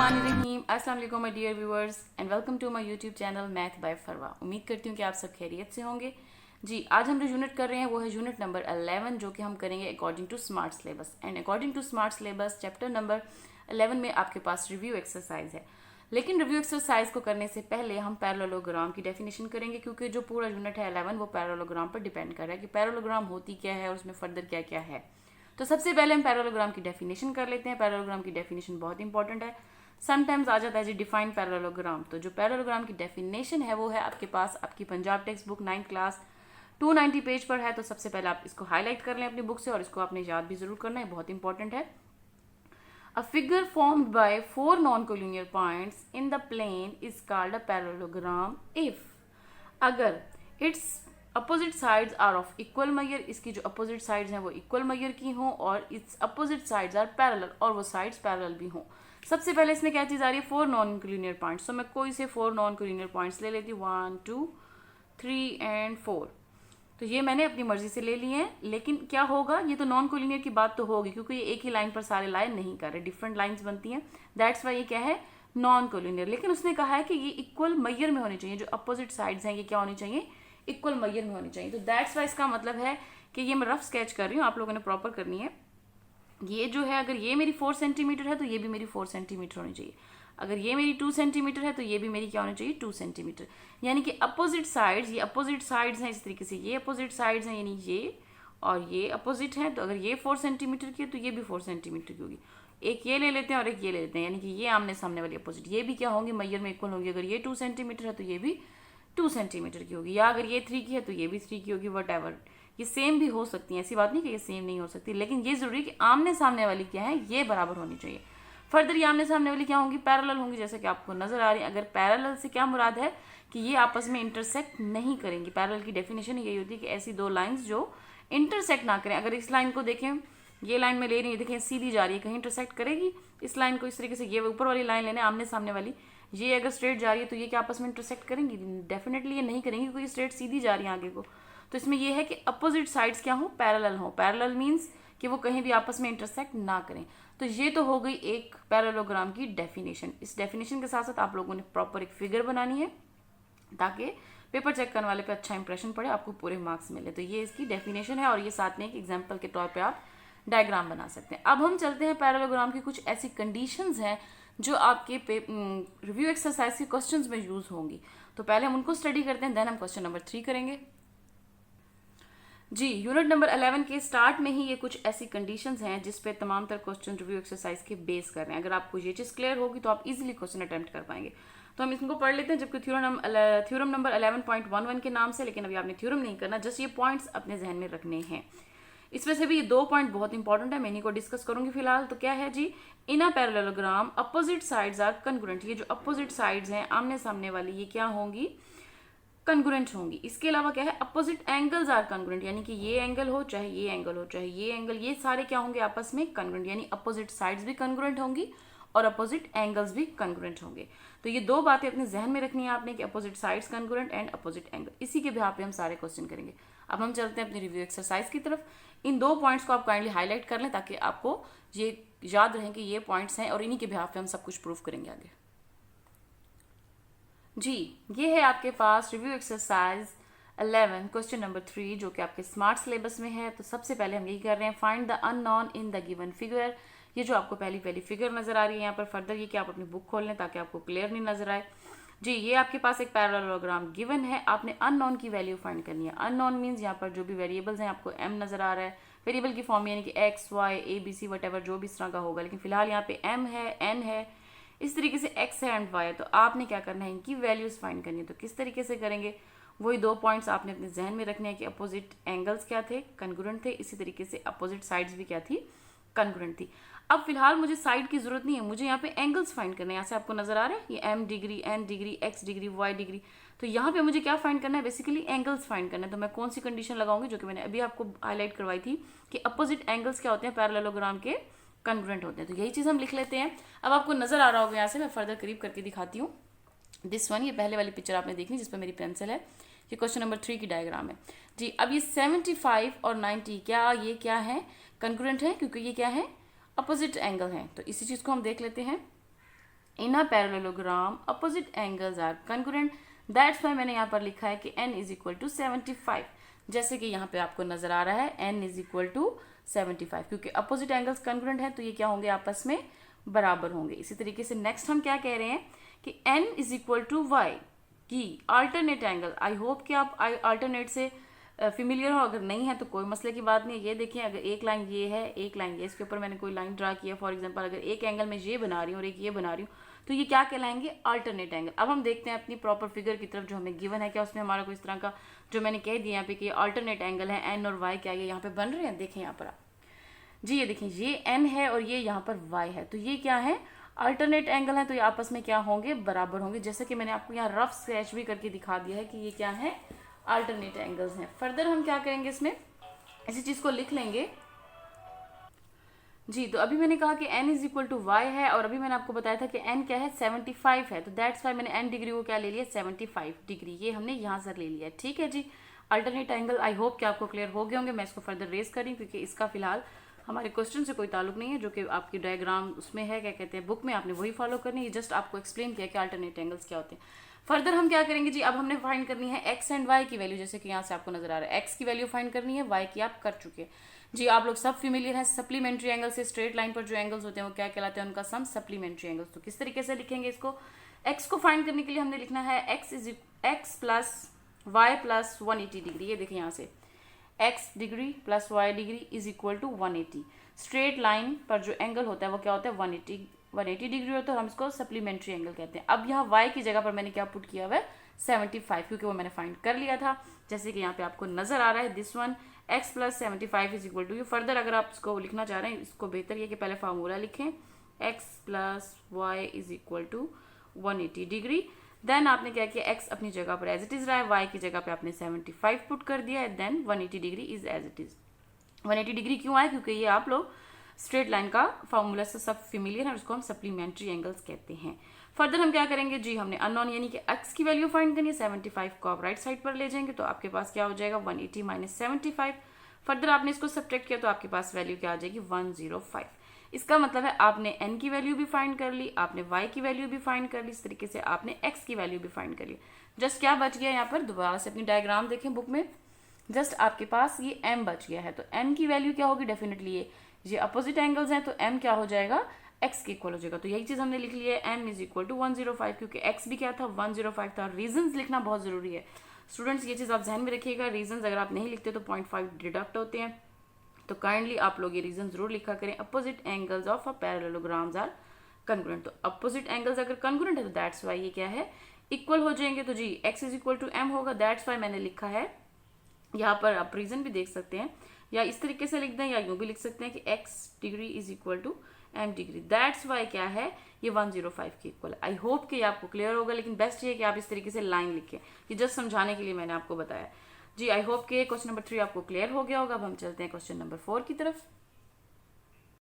बिस्मिल्लाहिर्रहमानिर्रहीम। अस्सलाम वालेकुम my dear viewers and welcome to my YouTube channel math by Farwa. उम्मीद करती हूँ कि आप सब खैरियत से होंगे। जी, आज हम जो यूनिट कर रहे हैं वो है यूनिट नंबर 11, जो कि हम करेंगे according to smart syllabus. And according to smart syllabus chapter number 11 में आपके पास रिव्यू एक्सरसाइज है। लेकिन रिव्यू एक्सरसाइज को करने से पहले हम पैरेललोग्राम की डेफिनेशन करेंगे, क्योंकि जो पूरा यूनिट है 11 वो पैरेललोग्राम पर डिपेंड कर रहा है कि पैरेललोग्राम होती क्या है और उसमें फर्दर क्या क्या है। तो सबसे पहले हम पैरेललोग्राम की डेफिनेशन कर लेते हैं। पैरेललोग्राम की डेफिनेशन बहुत इंपॉर्टेंट है। समटाइम्स आ जाता है जी डिफाइन पैरेललोग्राम। तो जो पैरेललोग्राम की डेफिनेशन है वो है आपके पास आपकी Punjab text book 9th class 290 page पर है। तो सबसे पहले आप इसको हाईलाइट कर लें अपनी बुक से, और इसको आपने याद भी जरूर करना है, बहुत इंपॉर्टेंट है। A figure formed by 4 non-collinear points in the plane is called a parallelogram if अगर its opposite sides are of equal measure, इसकी जो opposite sides हैं वो equal measure की हों, और its opposite sides are parallel, और वो sides parallel भी हों। सबसे पहले इसमें क्या चीज़ आ रही है? 4 non-collinear points। तो मैं कोई से 4 non-collinear points ले लेती हूँ, 1 2 3 एंड 4। तो ये मैंने अपनी मर्जी से ले लिए हैं। लेकिन क्या होगा, ये तो नॉन कोलिनियर की बात तो होगी, क्योंकि ये एक ही लाइन पर सारे लाइन नहीं कर रहे, डिफरेंट लाइंस बनती हैं। दैट्स वाई ये क्या है? Non collinear. लेकिन उसने कहा है कि ये इक्वल मैयर में होनी चाहिए, जो अपोजिट साइड्स हैं ये क्या होनी चाहिए? इक्वल मैयर में होनी चाहिए। तो दैट्स वाई इसका मतलब है कि ये मैं रफ स्केच कर रही हूँ, आप लोगों ने प्रॉपर करनी है। ये जो है, अगर ये मेरी 4 सेंटीमीटर है तो ये भी मेरी 4 सेंटीमीटर होनी चाहिए। अगर ये मेरी 2 सेंटीमीटर है तो ये भी मेरी क्या होनी चाहिए? 2 सेंटीमीटर। यानी कि अपोजिट साइड्स, ये अपोजिट साइड्स हैं, इस तरीके से ये अपोजिट साइड्स हैं, यानी ये और ये अपोजिट है। तो अगर ये 4 सेंटीमीटर की है तो ये भी 4 सेंटीमीटर की होगी। एक ये ले लेते हैं और एक ये ले लेते हैं, यानी कि ये आमने सामने वाली अपोजिट, ये भी क्या होंगी? मैयर में इक्वल होंगी। अगर ये 2 सेंटीमीटर है तो ये भी 2 सेंटीमीटर की होगी, या अगर ये 3 की है तो ये भी 3 की होगी, वट एवर। ये सेम भी हो सकती है, ऐसी बात नहीं कि ये सेम नहीं हो सकती, लेकिन ये जरूरी कि आमने सामने वाली क्या है? ये बराबर होनी चाहिए। फर्दर ये आमने सामने वाली क्या होंगी? पैरेलल होंगी, जैसे कि आपको नजर आ रही है। अगर पैरेलल से क्या मुराद है? कि ये आपस में इंटरसेक्ट नहीं करेंगी। पैरेलल की डेफिनेशन यही होती है कि ऐसी दो लाइंस जो इंटरसेक्ट ना करें। अगर इस लाइन को देखें, ये लाइन में ले रही है, देखें सीधी जा रही है, कहीं इंटरसेक्ट करेगी इस लाइन को? इस तरीके से ये ऊपर वाली लाइन लेने आमने सामने वाली, ये अगर स्ट्रेट जा रही है तो ये क्या आपस में इंटरसेक्ट करेंगी? डेफिनेटली ये नहीं करेंगी, क्योंकि स्ट्रेट सीधी जा रही है आगे को। तो इसमें यह है कि अपोजिट साइड्स क्या हो? पैरेलल हो। पैरेलल मीन्स कि वो कहीं भी आपस में इंटरसेक्ट ना करें। तो ये तो हो गई एक पैरेललोग्राम की डेफिनेशन। इस डेफिनेशन के साथ साथ आप लोगों ने प्रॉपर एक फिगर बनानी है, ताकि पेपर चेक करने वाले पे अच्छा इंप्रेशन पड़े, आपको पूरे मार्क्स मिले। तो ये इसकी डेफिनेशन है, और ये साथ में एक एग्जाम्पल के तौर पे आप डायग्राम बना सकते हैं। अब हम चलते हैं, पैरेललोग्राम की कुछ ऐसी कंडीशंस हैं जो आपके रिव्यू एक्सरसाइज के क्वेश्चंस में यूज होंगी। तो पहले हम उनको स्टडी करते हैं, देन हम क्वेश्चन नंबर 3 करेंगे। जी, यूनिट नंबर 11 के स्टार्ट में ही ये कुछ ऐसी कंडीशंस हैं जिस पे तमाम तर क्वेश्चन रिव्यू एक्सरसाइज के बेस कर रहे हैं। अगर आपको ये चीज़ क्लियर होगी तो आप इजीली क्वेश्चन अटेम्प्ट कर पाएंगे। तो हम इसको पढ़ लेते हैं, जबकि थ्योरम नंबर 11.11 के नाम से, लेकिन अभी आपने थ्योरम नहीं करना, जस्ट ये पॉइंट्स अपने जहन में रखने हैं। इसमें से भी ये 2 पॉइंट बहुत इंपॉर्टेंट है, मैं इन्हीं को डिस्कस करूंगी फिलहाल। तो क्या है जी? In a parallelogram opposite sides are congruent. ये जो अपोजिट साइड्स हैं आमने सामने वाली, ये क्या होंगी? कन्ग्रुएंट होंगी। इसके अलावा क्या है? अपोजिट एंगल्स आर कन्ग्रुएंट, यानी कि ये एंगल हो चाहे ये एंगल हो चाहे ये एंगल, ये सारे क्या होंगे? आपस में कन्ग्रुएंट, यानी अपोजिट साइड्स भी कन्ग्रुएंट होंगी और अपोजिट एंगल्स भी कन्ग्रुएंट होंगे। तो ये 2 बातें अपने जहन में रखनी है आपने, कि opposite sides congruent and opposite angle. इसी के बिहाफ पे हम सारे क्वेश्चन करेंगे। अब हम चलते हैं अपनी रिव्यू एक्सरसाइज की तरफ। इन 2 पॉइंट्स को आप काइंडली हाईलाइट कर लें, ताकि आपको ये याद रहे कि ये पॉइंट्स हैं, और इन्हीं के बिहाफ पे हम सब कुछ प्रूव करेंगे आगे। जी, ये है आपके पास रिव्यू एक्सरसाइज 11 क्वेश्चन नंबर 3, जो कि आपके स्मार्ट सिलेबस में है। तो सबसे पहले हम यही कर रहे हैं, find the unknown in the given figure. ये जो आपको पहली फिगर नजर आ रही है यहाँ पर, फर्दर ये कि आप अपनी बुक खोल लें ताकि आपको क्लियर नहीं नजर आए। जी, ये आपके पास एक पैरेललोग्राम गिवन है, आपने अननोन की वैल्यू फाइंड करनी है। अननोन मीन्स यहाँ पर जो भी वेरिएबल्स हैं, आपको m नजर आ रहा है, वेरिएबल की फॉर्म यानी कि x, y, a, b, c, what ever जो भी इस तरह का होगा, लेकिन फिलहाल यहाँ पे m है, n है, इस तरीके से x है एंड y है। तो आपने क्या करना है? इनकी वैल्यूज फाइंड करनी है। तो किस तरीके से करेंगे? वही 2 पॉइंट्स आपने अपने जहन में रखने हैं कि अपोजिट एंगल्स क्या थे? कन्ग्रुएंट थे। इसी तरीके से अपोजिट साइड्स भी क्या थी? कन्ग्रुएंट थी। अब फिलहाल मुझे साइड की जरूरत नहीं है, मुझे यहाँ पे एंगल्स फाइंड करने हैं। यहाँ से आपको नजर आ रहा है ये m degree, n degree, x degree, y degree. तो यहाँ पे मुझे क्या फाइंड करना है? बेसिकली एंगल्स फाइंड करना है। तो मैं कौन सी कंडीशन लगाऊंगी, जो कि मैंने अभी आपको हाईलाइट करवाई थी, कि अपोजिट एंगल्स क्या होते हैं? पैरेललोग्राम के कन्ग्रुएंट होते हैं। तो यही चीज़ हम लिख लेते हैं। अब आपको नजर आ रहा होगा, यहाँ से मैं फर्दर करीब करके दिखाती हूँ। दिस वन, ये पहले वाली पिक्चर आपने देखनी जिस पर मेरी पेंसिल है, ये क्वेश्चन नंबर 3 की डायग्राम है। जी, अब ये 75 और 90 ये क्या है? कन्ग्रुएंट है, क्योंकि ये क्या है? अपोजिट एंगल है। तो इसी चीज़ को हम देख लेते हैं। In a parallelogram opposite angles are congruent, that's why मैंने यहाँ पर लिखा है कि n इज इक्वल टू 75, जैसे कि यहाँ पे आपको नजर आ रहा है n इज इक्वल टू 75, क्योंकि अपोजिट एंगल्स कॉन्ग्रुएंट है तो ये क्या होंगे, आपस में बराबर होंगे। इसी तरीके से नेक्स्ट हम क्या कह रहे हैं कि n is equal to Y की अल्टरनेट एंगल। आई होप कि आप अल्टरनेट से फेमिलियर हो, अगर नहीं है तो कोई मसले की बात नहीं है। ये देखिए, अगर एक लाइन ये है, एक लाइन ये, इसके ऊपर मैंने कोई लाइन ड्रा किया, फॉर एग्जांपल अगर एक एंगल में ये बना रही हूँ और एक ये बना रही हूँ, तो ये क्या कहलाएंगे, अल्टरनेट एंगल। अब हम देखते हैं अपनी प्रॉपर फिगर की तरफ जो हमें गिवन है, क्या उसमें हमारा कोई इस तरह का जो मैंने कह दिया यहाँ पे कि अल्टरनेट एंगल है एन और वाई, क्या ये यहाँ पे बन रहे हैं, देखें यहाँ पर आप जी, ये देखिए ये एन है और ये यहाँ पर वाई है, तो ये क्या है, अल्टरनेट एंगल है, तो ये आपस में क्या होंगे, बराबर होंगे। जैसे कि मैंने आपको यहाँ रफ स्केच भी करके दिखा दिया है कि ये क्या है, अल्टरनेट एंगल्स हैं। फर्दर हम क्या करेंगे, इसमें इसी चीज को लिख लेंगे जी। तो अभी मैंने कहा कि n is equal to Y है, और अभी मैंने आपको बताया था कि n क्या है, 75 है, तो दैट्स वाई मैंने n डिग्री को क्या ले लिया, 75 डिग्री, ये हमने यहाँ से ले लिया। ठीक है जी, अल्टरनेट एंगल आई होप कि आपको क्लियर हो गए होंगे। मैं इसको फर्दर रेस करी क्योंकि इसका फिलहाल हमारे क्वेश्चन से कोई ताल्लुक नहीं है, जो कि आपकी डायग्राम उसमें है, क्या कहते हैं बुक में, आपने वही फॉलो करनी है। जस्ट आपको एक्सप्लेन किया कि अल्टरनेट एंगल्स क्या होते हैं। फर्दर हम क्या करेंगे जी, अब हमने फाइंड करनी है एक्स एंड वाई की वैल्यू, जैसे कि यहाँ से आपको नजर आ रहा है एक्स की वैल्यू फाइंड करनी है, वाई की आप कर चुके हैं जी। आप लोग सब फेमिलियर हैं सप्लीमेंट्री एंगल से, स्ट्रेट लाइन पर जो एंगल्स होते हैं वो क्या कहलाते हैं, उनका सम सप्लीमेंट्री एंगल्स। तो किस तरीके से लिखेंगे इसको, एक्स को फाइंड करने के लिए हमने लिखना है X plus Y plus 180 degree. ये देखें यहाँ से X degree plus Y degree is equal to 180। Straight line पर जो एंगल होता है वो क्या होता है, 180 डिग्री होता है, और हम इसको सप्लीमेंट्री एंगल कहते हैं। अब यहाँ वाई की जगह पर मैंने क्या पुट किया हुआ है, 75, क्योंकि वो मैंने फाइंड कर लिया था, जैसे कि यहाँ पे आपको नजर आ रहा है this one, X plus 75 is equal to U. Further अगर आप इसको लिखना चाह रहे हैं, इसको बेहतर ये कि पहले फार्मूला लिखें, X plus Y is equal to 180 degree. Then आपने क्या किया, एक्स अपनी जगह पर एज इट इज रहा है, वाई की जगह पे आपने 75 पुट कर दिया है, then 180 degree is as it is. 180 degree क्यों आए, क्योंकि ये आप लोग स्ट्रेट लाइन का फॉर्मूला से सब फेमिलियर है, उसको हम सप्लीमेंट्री एंगल्स कहते हैं। फर्दर हम क्या करेंगे जी, हमने अननोन यानी कि एक्स की वैल्यू फाइंड करनी है, 75 को आप राइट साइड पर ले जाएंगे तो आपके पास क्या हो जाएगा, 180 माइनस 75। फर्दर आपने इसको सब्ट्रैक्ट किया तो आपके पास वैल्यू क्या आ जाएगी, 105। इसका मतलब है आपने n की वैल्यू भी फाइंड कर ली, आपने y की वैल्यू भी फाइंड कर ली, इस तरीके से आपने x की वैल्यू भी फाइंड कर ली। जस्ट क्या बच गया यहाँ पर, दोबारा से अपनी डायग्राम देखें बुक में, जस्ट आपके पास ये m बच गया है, तो n की वैल्यू क्या होगी, डेफिनेटली ये अपोजिट एंगल्स हैं, तो m क्या हो जाएगा, x के इक्वल हो जाएगा। तो यही चीज हमने लिख ली है, m इज इक्वल टू 105, क्योंकि x भी क्या था, 105 था। रीजंस लिखना बहुत जरूरी है स्टूडेंट्स, ये चीज आप ध्यान में रखिएगा। रीजंस अगर आप नहीं लिखते तो 0.5 डिडक्ट होते हैं, तो काइंडली आप लोग ये रीजन जरूर लिखा करें। Opposite angles of a parallelograms are congruent, तो अपोजिट एंगल्स अगर कॉन्ग्रुएंट है तो दैट्स वाई ये क्या है, इक्वल हो जाएंगे। तो जी x is equal to m होगा, दैट्स वाई मैंने लिखा है। यहाँ पर आप रीजन भी देख सकते हैं, या इस तरीके से लिख दें, या यूं भी लिख सकते हैं कि x degree is equal to m degree, that's why क्या है, ये 105 के इक्वल है। आई होप कि आपको क्लियर होगा, लेकिन बेस्ट ये है कि आप इस तरीके से लाइन लिखें, ये जस्ट समझाने के लिए मैंने आपको बताया जी। आई होप कि क्वेश्चन नंबर 3 आपको क्लियर हो गया होगा। अब हम चलते हैं क्वेश्चन नंबर 4 की तरफ।